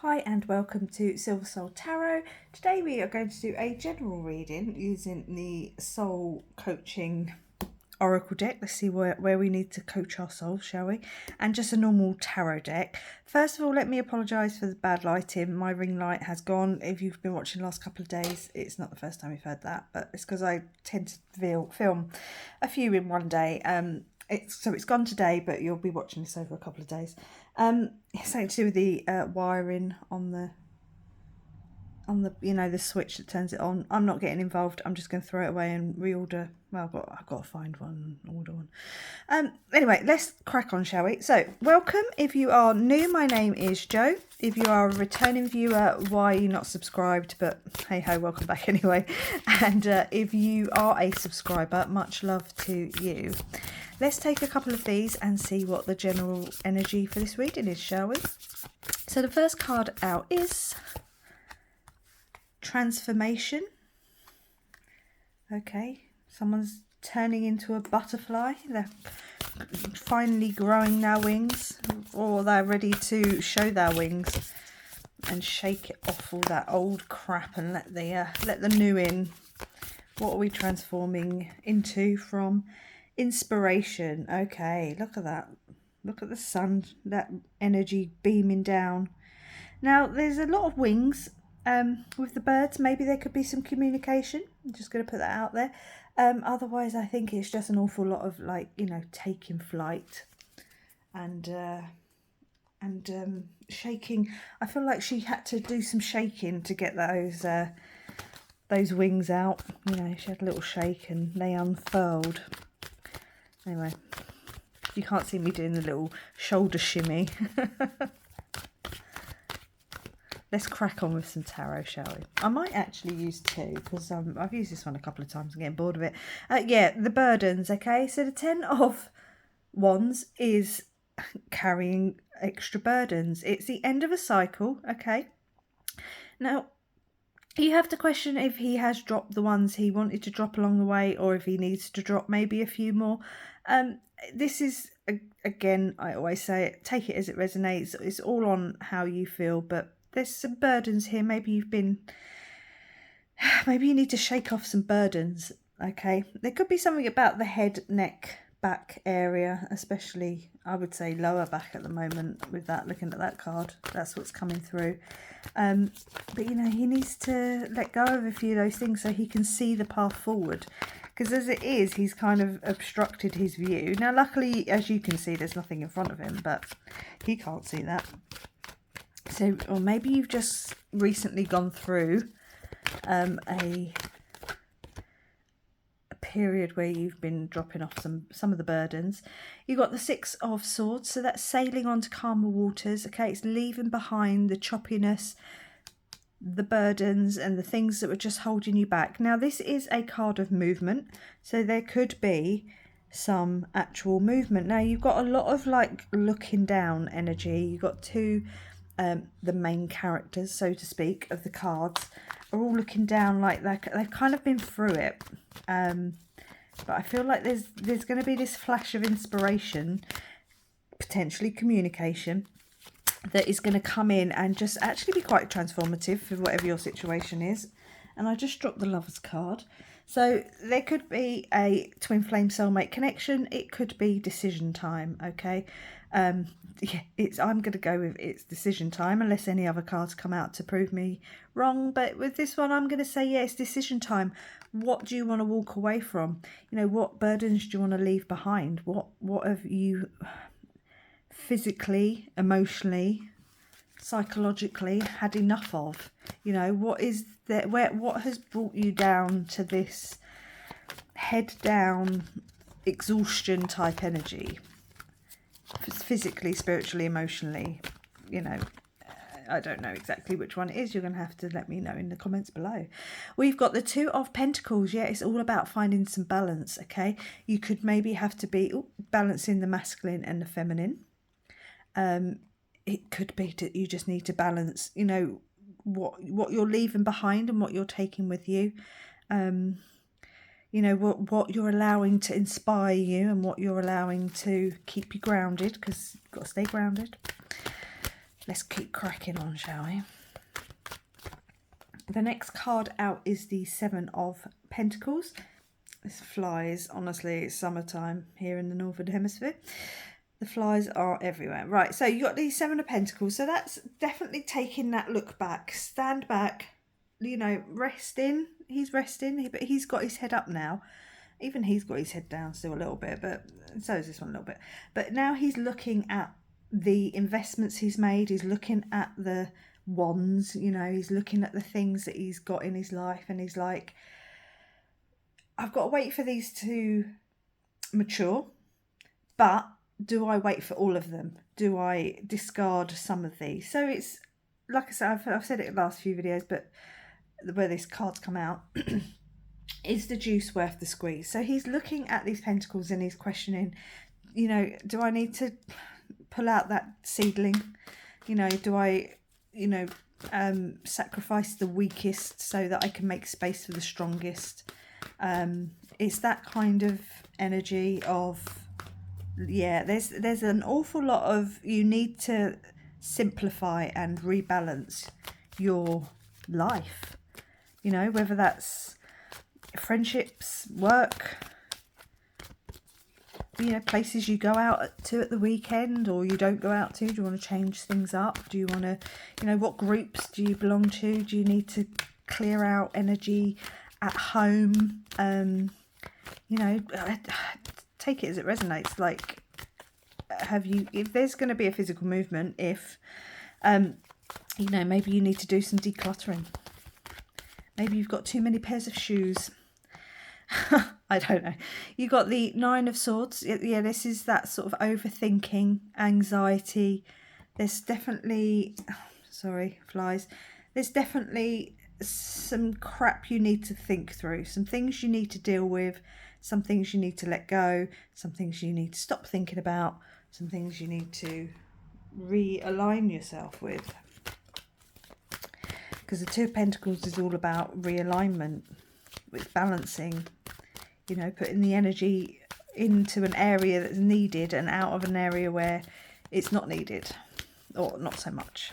Hi and welcome to Silver Soul Tarot. Today we are going to do a general reading using the Soul Coaching Oracle deck. Let's see where we need to coach our souls, shall we? And just a normal tarot deck. First of all, let me apologise for the bad lighting. My ring light has gone. If you've been watching the last couple of days, it's not the first time you've heard that, but it's because I tend to film a few in one day. It's gone today, but you'll be watching this over a couple of days. It's something to do with the wiring on the the switch that turns it on. I'm not getting involved. I'm just going to throw it away and reorder. Well, I've got to find one and order one. Anyway, let's crack on, shall we? So, welcome. If you are new, my name is Jo. If you are a returning viewer, why are you not subscribed? But hey ho, welcome back anyway. And if you are a subscriber, much love to you. Let's take a couple of these and see what the general energy for this reading is, shall we? So the first card out is Transformation. Okay, someone's turning into a butterfly. They're finally growing their wings, or they're ready to show their wings and shake it off all that old crap and let the new in. What are we transforming into from? Inspiration. Okay, look at that. Look at the sun, that energy beaming down. Now, there's a lot of wings with the birds. Maybe there could be some communication. I'm just going to put that out there. Otherwise, I think it's just an awful lot of, taking flight and shaking. I feel like she had to do some shaking to get those wings out. She had a little shake and they unfurled. Anyway, you can't see me doing the little shoulder shimmy. Let's crack on with some tarot, shall we? I might actually use two because I've used this one a couple of times and getting bored of it. Yeah, the burdens, okay? So the 10 of Wands is carrying extra burdens. It's the end of a cycle, okay? Now, you have to question if he has dropped the ones he wanted to drop along the way or if he needs to drop maybe a few more. This is, again, I always say it, take it as it resonates. It's all on how you feel, but there's some burdens here. Maybe you need to shake off some burdens, okay? There could be something about the head, neck, back area, especially, I would say, lower back at the moment with that, looking at that card. That's what's coming through. But, he needs to let go of a few of those things so he can see the path forward. Because as it is, he's kind of obstructed his view. Now, luckily, as you can see, there's nothing in front of him, but he can't see that. So, or maybe you've just recently gone through a period where you've been dropping off some of the burdens. You've got the 6 of Swords, so that's sailing on to calmer waters. Okay, it's leaving behind the choppiness, the burdens and the things that were just holding you back. Now, this is a card of movement, so there could be some actual movement. Now, you've got a lot of looking down energy. You've got two the main characters, so to speak, of the cards are all looking down like they've kind of been through it. But I feel like there's going to be this flash of inspiration, potentially communication, that is going to come in and just actually be quite transformative for whatever your situation is. And I just dropped the Lovers card. So there could be a twin flame soulmate connection. It could be decision time, okay? I'm going to go with it's decision time unless any other cards come out to prove me wrong. But with this one, I'm going to say, yeah, it's decision time. What do you want to walk away from? What burdens do you want to leave behind? What have you physically, emotionally, psychologically had enough of? What is that? What has brought you down to this head down exhaustion type energy? Physically, spiritually, emotionally, I don't know exactly which one it is. You're going to have to let me know in the comments below. We've got the 2 of Pentacles. Yeah, it's all about finding some balance, okay? You could maybe have to be balancing the masculine and the feminine. It could be that you just need to balance, what you're leaving behind and what you're taking with you. What you're allowing to inspire you and what you're allowing to keep you grounded, because you've got to stay grounded. let's keep cracking on, shall we? The next card out is the Seven of Pentacles. This flies, honestly, it's summertime here in the Northern Hemisphere. The flies are everywhere. Right, so you got the Seven of Pentacles. So that's definitely taking that look back. Stand back, you know, resting. He's resting, but he's got his head up now. Even he's got his head down still a little bit, but so is this one a little bit. But now he's looking at the investments he's made. He's looking at the wands, you know, he's looking at the things that he's got in his life, and he's like, I've got to wait for these to mature, but do I wait for all of them? Do I discard some of these? So it's, like I said, I've said it in the last few videos, but where this card's come out, is the juice worth the squeeze? So he's looking at these pentacles and he's questioning, you know, do I need to pull out that seedling? You know, do I, you know, sacrifice the weakest so that I can make space for the strongest? It's that kind of energy of, yeah, there's an awful lot of, you need to simplify and rebalance your life, you know, whether that's friendships, work, you know, places you go out to at the weekend or you don't go out to. Do you want to change things up? Do you want to, you know, what groups do you belong to? Do you need to clear out energy at home? You know, take it as it resonates. Like, have you, if there's going to be a physical movement, if, you know, maybe you need to do some decluttering. Maybe you've got too many pairs of shoes. I don't know. You got the Nine of Swords. Yeah, this is that sort of overthinking, anxiety. There's definitely, sorry, flies. There's definitely some crap you need to think through. Some things you need to deal with. Some things you need to let go. Some things you need to stop thinking about. Some things you need to realign yourself with. Because the Two of Pentacles is all about realignment, with balancing, you know, putting the energy into an area that's needed and out of an area where it's not needed, or not so much.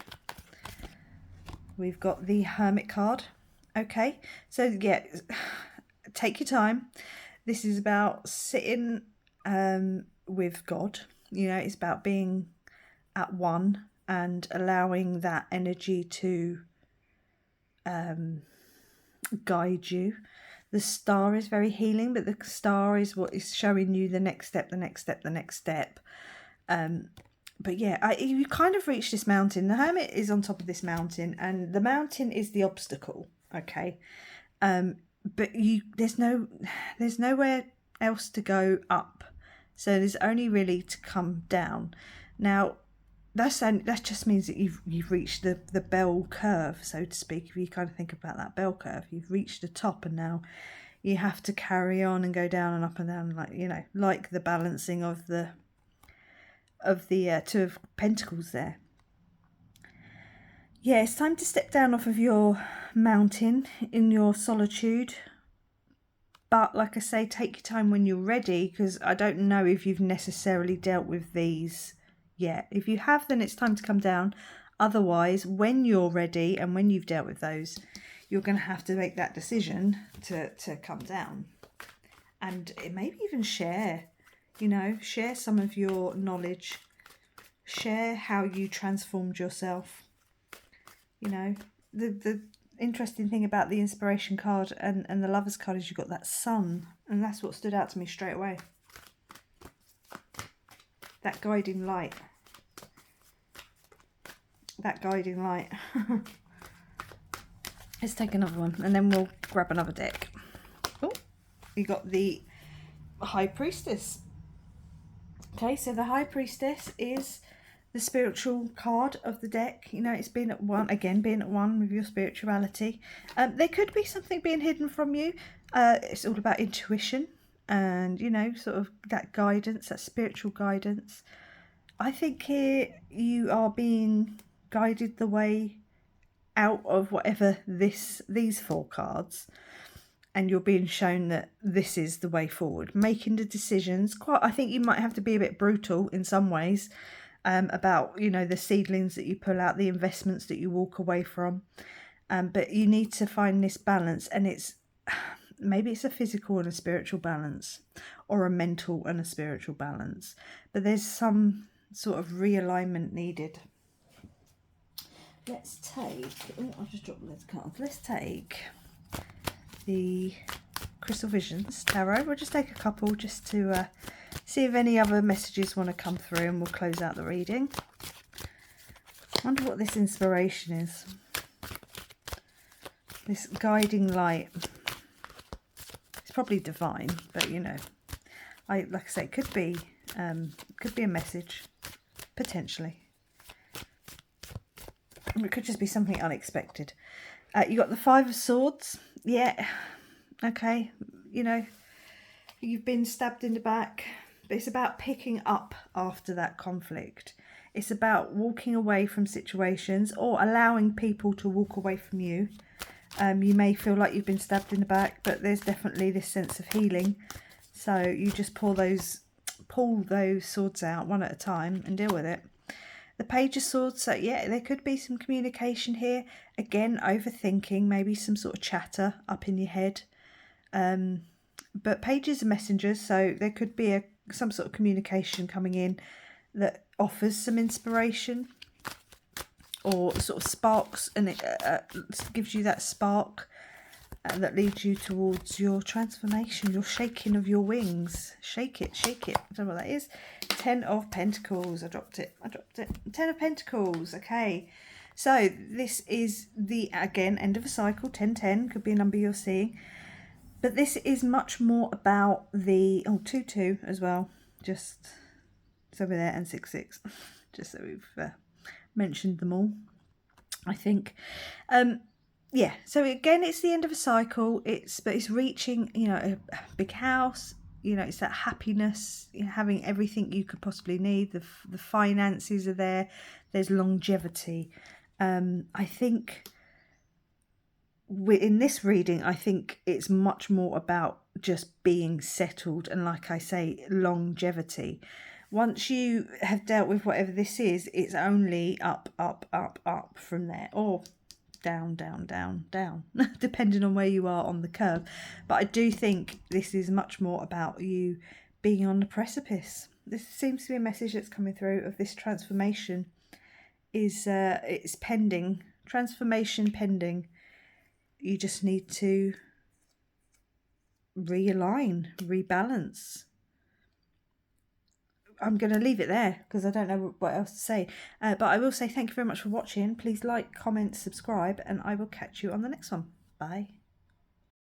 We've got the Hermit card. Okay, so yeah, take your time. This is about sitting with God. You know, it's about being at one and allowing that energy to guide you. The Star is very healing, but the Star is what is showing you the next step, the next step, the next step. But yeah, you kind of reach this mountain. The Hermit is on top of this mountain, and the mountain is the obstacle. Okay, but there's nowhere else to go up, so there's only really to come down. Now, that just means that you've reached the bell curve, so to speak. If you kind of think about that bell curve, you've reached the top, and now you have to carry on and go down and up and down, like, you know, like the balancing of the Two of Pentacles there. Yeah, it's time to step down off of your mountain in your solitude. But like I say, take your time when you're ready, because I don't know if you've necessarily dealt with these yet. If you have, then it's time to come down. Otherwise, when you're ready and when you've dealt with those, you're going to have to make that decision to come down. And maybe even share, you know, share some of your knowledge. Share how you transformed yourself. You know, the interesting thing about the Inspiration card and the Lovers card is you've got that sun. And that's what stood out to me straight away. That guiding light. That guiding light. Let's take another one and then we'll grab another deck. Oh, you got the High Priestess. Okay, so the High Priestess is the spiritual card of the deck. You know, it's being at one, again, being at one with your spirituality. There could be something being hidden from you. It's all about intuition and, you know, sort of that guidance, that spiritual guidance. I think here you are being guided the way out of whatever these four cards, and you're being shown that this is the way forward. Making the decisions. I think you might have to be a bit brutal in some ways, about, you know, the seedlings that you pull out, the investments that you walk away from. But you need to find this balance, and it's maybe it's a physical and a spiritual balance, or a mental and a spiritual balance. But there's some sort of realignment needed. Let's take, I'll just drop those cards. Let's take the Crystal Visions Tarot. We'll just take a couple just to see if any other messages want to come through, and we'll close out the reading. I wonder what this inspiration is. This guiding light. It's probably divine, but you know, like I say, could be a message, potentially. It could just be something unexpected. You got the Five of Swords. Yeah, okay. You know, you've been stabbed in the back, but it's about picking up after that conflict. It's about walking away from situations, or allowing people to walk away from you. You may feel like you've been stabbed in the back, but there's definitely this sense of healing. So you just pull those swords out one at a time and deal with it. The Page of Swords, so yeah, there could be some communication here. Again, overthinking, maybe some sort of chatter up in your head. But pages are messengers, so there could be some sort of communication coming in that offers some inspiration, or sort of sparks, and it gives you that spark that leads you towards your transformation, your shaking of your wings. Shake it, shake it. I don't know what that is. 10 of Pentacles. I dropped it. 10 of Pentacles. Okay. So this is the, again, end of a cycle. 1010 could be a number you're seeing. But this is much more about the, 22 as well. Just, it's over there, and 66. Just so we've mentioned them all, I think. Yeah, so again, it's the end of a cycle. But it's reaching, you know, a big house. You know, it's that happiness, you know, having everything you could possibly need. The finances are there. There's longevity. I think in this reading, I think it's much more about just being settled, and like I say, longevity. Once you have dealt with whatever this is, it's only up, up, up, up from there, or down, down, down, down, depending on where you are on the curve. But I do think this is much more about you being on the precipice. This seems to be a message that's coming through of this transformation. It's pending, transformation pending. You just need to realign, rebalance. I'm going to leave it there because I don't know what else to say. But I will say thank you very much for watching. Please like, comment, subscribe, and I will catch you on the next one. Bye.